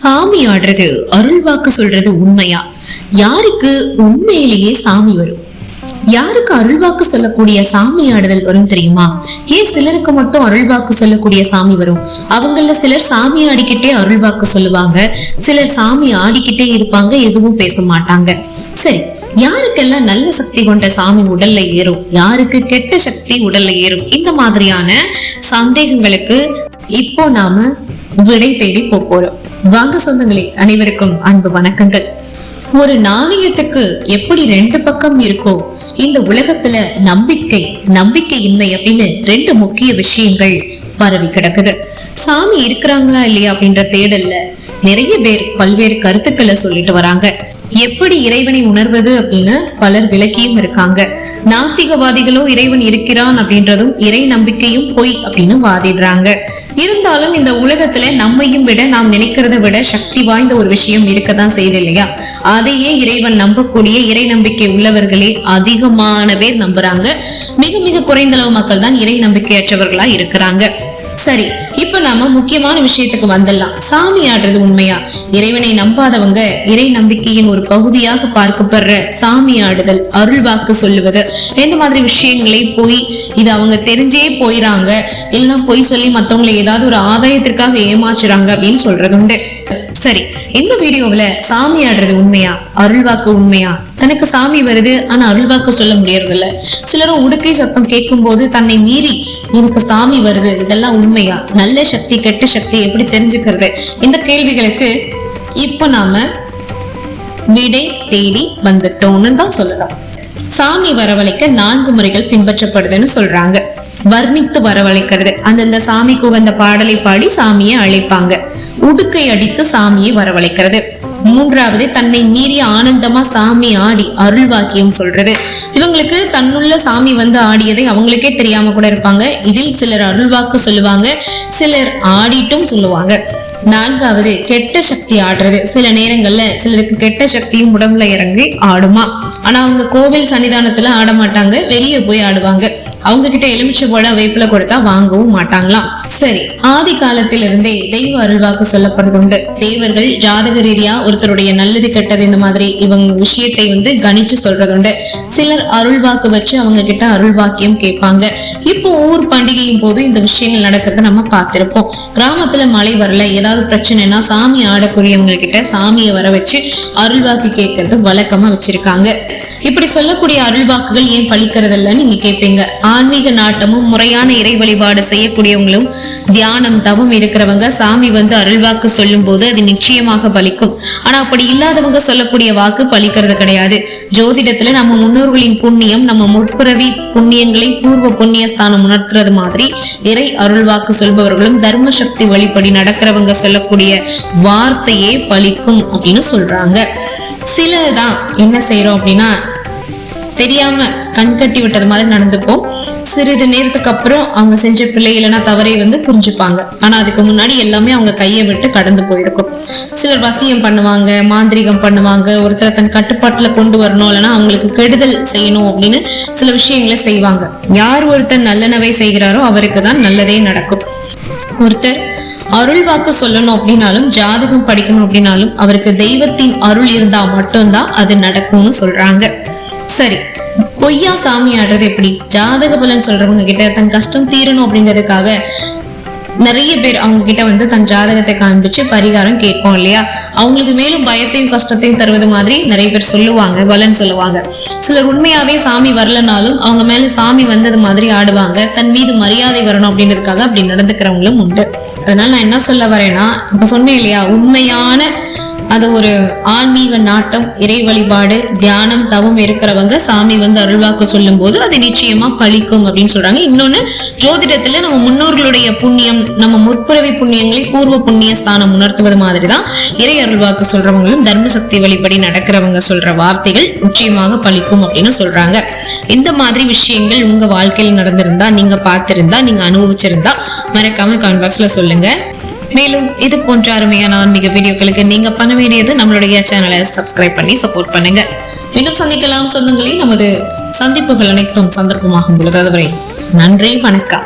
சாமி ஆடுறது, அருள் வாக்கு சொல்றது உண்மையா? யாருக்கு உண்மையிலேயே சாமி வரும்? யாருக்கு அருள்வாக்கு சொல்லக்கூடிய சாமி ஆடுதல் வரும் தெரியுமா? ஏன் சிலருக்கு மட்டும் அருள்வாக்கு சொல்லக்கூடிய சாமி வரும்? அவங்கள சிலர் சாமி ஆடிக்கிட்டே அருள்வாக்கு சொல்லுவாங்க, சிலர் சாமி ஆடிக்கிட்டே இருப்பாங்க, எதுவும் பேச மாட்டாங்க. சரி, யாருக்கெல்லாம் நல்ல சக்தி கொண்ட சாமி உடல்ல ஏறும், யாருக்கு கெட்ட சக்தி உடல்ல ஏறும்? இந்த மாதிரியான சந்தேகங்களுக்கு இப்போ நாம விடை தேடி போறோம். வாங்க சொந்தங்களே, அனைவருக்கும் அன்பு வணக்கங்கள். ஒரு நாணயத்துக்கு எப்படி ரெண்டு பக்கம் இருக்கோ, இந்த உலகத்துல நம்பிக்கையின்மை அப்படின்னு ரெண்டு முக்கிய விஷயங்கள் பரவி கிடக்குது. சாமி இருக்கிறாங்களா இல்லையா அப்படின்ற தேடல்ல நிறைய பேர் பல்வேறு கருத்துக்களை சொல்லிட்டு வராங்க. எப்படி இறைவனை உணர்வது அப்படின்னு பலர் விளக்கியும் இருக்காங்க. நாத்திகவாதிகளோ இறைவன் இருக்கிறான் அப்படின்றதும் இறை நம்பிக்கையும் பொய் அப்படின்னு வாதிடுறாங்க. இருந்தாலும் இந்த உலகத்துல நம்மையும் விட, நாம் நினைக்கிறத விட சக்தி வாய்ந்த ஒரு விஷயம் இருக்கதான் செய்யுது இல்லையா? அதையே இறைவன் நம்பக்கூடிய இறை நம்பிக்கை உள்ளவர்களே அதிகமான பேர் நம்புறாங்க. மிக மிக குறைந்தளவு மக்கள் தான் இறை நம்பிக்கையற்றவர்களா இருக்கிறாங்க. சரி, இப்ப நாம முக்கியமான விஷயத்துக்கு வந்துடலாம். சாமி ஆடுறது உண்மையா? இறைவனை நம்பாதவங்க இறை நம்பிக்கையின் ஒரு பகுதியாக பார்க்கப்படுற சாமி ஆடுதல், அருள் வாக்கு சொல்லுவது, இந்த மாதிரி விஷயங்களை போய் இது அவங்க தெரிஞ்சே போயிறாங்க, இல்லைன்னா பொய் சொல்லி மத்தவங்களை ஏதாவது ஒரு ஆதாயத்திற்காக ஏமாச்சுறாங்க அப்படின்னு சொல்றது உண்டு. சரி, இந்த வீடியோவுல சாமி ஆடுறது உண்மையா, அருள்வாக்கு உண்மையா? தனக்கு சாமி வருது ஆனா அருள்வாக்கு சொல்ல முடியறது இல்ல. சிலரும் உடுக்கை சத்தம் கேட்கும் போது தன்னை மீறி எனக்கு சாமி வருது, இதெல்லாம் உண்மையா? நல்ல சக்தி கெட்ட சக்தி எப்படி தெரிஞ்சுக்கிறது? இந்த கேள்விகளுக்கு இப்ப நாம விடை தேடி வந்துட்டோம்னு தான் சொல்லலாம். சாமி வரவழைக்க 4 முறைகள் பின்பற்றப்படுதுன்னு சொல்றாங்க. வர்ணித்து வரவழைக்கிறது, அந்தந்த சாமிக்கு உகந்த பாடலை பாடி சாமியை அழைப்பாங்க. உடுக்கை அடித்து சாமியை வரவழைக்கிறது. 3வது, தன்னை மீறி ஆனந்தமா சாமி ஆடி அருள் வாக்கியம் சொல்றது. இவங்களுக்கு தன்னுள்ள சாமி வந்து ஆடியதை அவங்களுக்கே தெரியாம கூட இருப்பாங்க. இதில் சிலர் அருள்வாக்கு சொல்லுவாங்க, சிலர் ஆடிட்டும் சொல்லுவாங்க. 4வது, கெட்ட சக்தி ஆடுறது. சில நேரங்கள்ல சிலருக்கு கெட்ட சக்தியும் உடம்புல இறங்கி ஆடுமா. ஆனா அவங்க கோவில் சன்னிதானத்துல ஆட மாட்டாங்க, வெளியே போய் ஆடுவாங்க. அவங்க கிட்ட எலுமிச்சை போல வேப்பில கொடுத்தா வாங்கவும் மாட்டாங்களாம். சரி, ஆதி காலத்திலிருந்தே தெய்வ அருள்வாக்கு சொல்லப்படுறது உண்டு. தேவர்கள் ஜாதக ரீதியா ஒருத்தருடைய நல்லது கெட்டது இந்த மாதிரி இவங்க விஷயத்தை வந்து கணிச்சு சொல்றது உண்டு. சிலர் அருள்வாக்கு வச்சு அவங்க கிட்ட அருள்வாக்கியம் கேட்பாங்க. இப்போ ஊர் பண்டிகையும் போது இந்த விஷயங்கள் நடக்கிறத நம்ம பார்த்திருப்போம். கிராமத்துல மழை வரல, ஏதாவது பிரச்சனைனா சாமி ஆடக்கூடியவங்க கிட்ட சாமியை வர வச்சு அருள்வாக்கு கேட்கறது வழக்கமா வச்சிருக்காங்க. இப்படி சொல்லக்கூடிய அருள்வாக்குகள் ஏன் பழிக்கிறது இல்லைன்னு நீங்க கேட்பீங்க. ஆன்மீக நாட்டமும் முறையான இறை வழிபாடு செய்யக்கூடியவங்களும் தியானம் தவம் இருக்கிறவங்க சாமி வந்து அருள்வாக்கு சொல்லும் போது அது நிச்சயமாக பலிக்கும். ஆனா அப்படி இல்லாதவங்க சொல்லக்கூடிய வாக்கு பலிக்கிறது கிடையாது. ஜோதிடத்துல நம்ம முன்னோர்களின் புண்ணியம், நம்ம முற்பிறவி புண்ணியங்களை பூர்வ புண்ணிய ஸ்தானம் உணர்த்துறது மாதிரி இறை அருள்வாக்கு சொல்பவர்களும் தர்ம சக்தி வழிபடி நடக்கிறவங்க சொல்லக்கூடிய வார்த்தையே பலிக்கும் அப்படின்னு சொல்றாங்க. சிலதான் என்ன செய்யறோம் அப்படின்னா, தெரியாம கண்கட்டி விட்டது மாதிரி நடந்துப்போம். சிறிது நேரத்துக்கு அப்புறம் அவங்க செஞ்ச பிள்ளை இல்லைன்னா தவறை வந்து புரிஞ்சுப்பாங்க. ஆனா அதுக்கு முன்னாடி எல்லாமே அவங்க கையை விட்டு கடந்து போயிருக்கும். சிலர் வசியம் பண்ணுவாங்க, மாந்திரிகம் பண்ணுவாங்க, ஒருத்தர் தன் கட்டுப்பாட்டுல கொண்டு வரணும், இல்லைன்னா அவங்களுக்கு கெடுதல் செய்யணும் அப்படின்னு சில விஷயங்களை செய்வாங்க. யார் ஒருத்தர் நல்லனவை செய்கிறாரோ அவருக்கு தான் நல்லதே நடக்கும். ஒருத்தர் அருள் வாக்கு சொல்லணும் அப்படின்னாலும், ஜாதகம் படிக்கணும் அப்படின்னாலும் அவருக்கு தெய்வத்தின் அருள் இருந்தா மட்டும்தான் அது நடக்கும்னு சொல்றாங்க. சரி, பொய்யா சாமி ஆடுறது எப்படி? ஜாதக பலன் சொல்றவங்க கிட்ட தன் கஷ்டம் தீரணும் அப்படின்றதுக்காக நிறைய பேர் அவங்க கிட்ட வந்து தன் ஜாதகத்தை காண்பிச்சு பரிகாரம் கேட்போம் இல்லையா? அவங்களுக்கு மேலும் பயத்தையும் கஷ்டத்தையும் தருவது மாதிரி நிறைய பேர் சொல்லுவாங்க, பலன் சொல்லுவாங்க. சிலர் உண்மையாவே சாமி வரலனாலும் அவங்க மேல சாமி வந்தது மாதிரி ஆடுவாங்க. தன் மீது மரியாதை வரணும் அப்படின்றதுக்காக அப்படி நடந்துக்கிறவங்களும் உண்டு. அதனால நான் என்ன சொல்ல வரேன்னா, இப்ப சொன்னேன் இல்லையா, உண்மையான அது ஒரு ஆன்மீக நாட்டம், இறை வழிபாடு, தியானம் தவம் இருக்கிறவங்க சாமி வந்து அருள்வாக்கு சொல்லும் போது அது நிச்சயமா பலிக்கும் அப்படின்னு சொல்றாங்க. இன்னொன்னு, ஜோதிடத்துல நம்ம முன்னோர்களுடைய புண்ணியம், நம்ம முற்பிறவி புண்ணியங்களை பூர்வ புண்ணிய ஸ்தானம் உணர்த்துவது மாதிரிதான் இறை அருள்வாக்கு சொல்றவங்களும் தர்ம சக்தி வழிபடி நடக்கிறவங்க சொல்ற வார்த்தைகள் நிச்சயமாக பலிக்கும் அப்படின்னு சொல்றாங்க. இந்த மாதிரி விஷயங்கள் உங்க வாழ்க்கையில் நடந்திருந்தா, நீங்க பார்த்திருந்தா, நீங்க அனுபவிச்சிருந்தா மறக்காம கமெண்ட் பாக்ஸ்ல சொல்லுங்க. மேலும் இது போன்ற அருமையான ஆன்மீக வீடியோக்களுக்கு நீங்க பண்ண வேண்டியது நம்மளுடைய சேனலை சப்ஸ்கிரைப் பண்ணி சப்போர்ட் பண்ணுங்க. மீண்டும் சந்திக்கலாம் சொந்தங்களே. நமது சந்திப்புகள் அனைத்தும் சந்தர்ப்பமாகும் பொழுது அதுவரை நன்றி, வணக்கம்.